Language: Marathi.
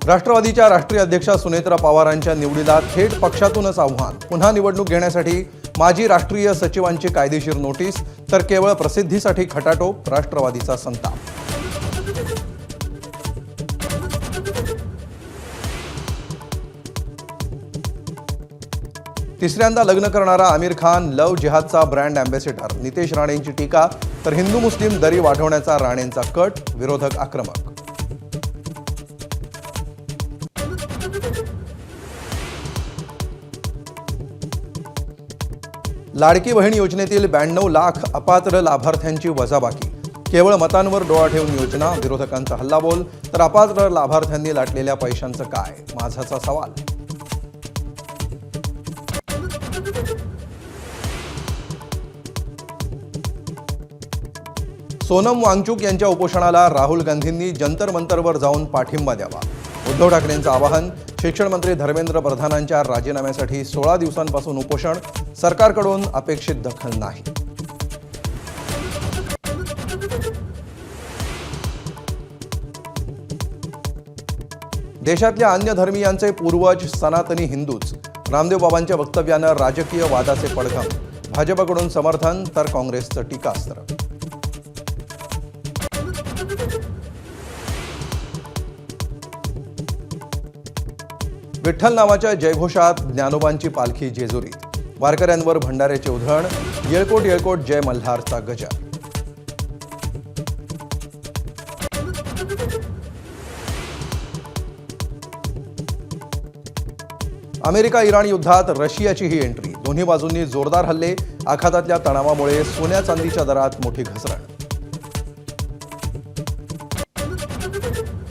राष्ट्रवादीच्या राष्ट्रीय अध्यक्षा सुनेत्रा पवारांच्या निवडीला थेट पक्षातूनच आव्हान। पुन्हा निवडणूक घेण्यासाठी माजी राष्ट्रीय सचिवांची कायदेशीर नोटीस, तर केवळ प्रसिद्धीसाठी खटाटोप, राष्ट्रवादीचा संताप। तिसऱ्यांदा लग्न करणारा आमिर खान लव जिहादचा ब्रँड अँबॅसेडर। नितेश राणेंची टीका, तर हिंदू मुस्लिम दरी वाढवण्याचा राणेंचा कट, विरोधक आक्रमक। लाडकी बहीण योजनेतील 92 लाख अपात्र लाभार्थ्यांची वजाबाकी। केवळ मतांवर डोळा ठेवून योजना, विरोधकांचा हल्लाबोल। तर अपात्र लाभार्थ्यांनी लाटलेल्या पैशांचं काय, माझाचा सवाल। सोनम वांगचुक यांच्या उपोषणाला राहुल गांधींनी जंतर मंतरवर जाऊन पाठिंबा द्यावा। उद्धव ठाकरेंचं आवाहन। शिक्षण मंत्री धर्मेंद्र प्रधानांच्या राजीनाम्यासाठी 16 दिवसांपासून उपोषण, सरकारकडून अपेक्षित दखल नाही। देशातल्या अन्य धर्मीयांचे पूर्वज सनातनी हिंदूच। रामदेव बाबांच्या वक्तव्यानं राजकीय वादाचे पडघम। भाजपकडून समर्थन, तर काँग्रेसचं टीकास्त्र। विठ्ठल नावाच्या जयघोषात ज्ञानोबांची पालखी जेजुरीत। वारकऱ्यांवर भंडाऱ्याचे उधळण, येळकोट येळकोट जय मल्हारचा गजर। अमेरिका इराण युद्धात रशियाची ही एंट्री। दोन्ही बाजूंनी जोरदार हल्ले, आखातातल्या तणावामुळे सोन्या चांदीच्या दरात मोठी घसरण।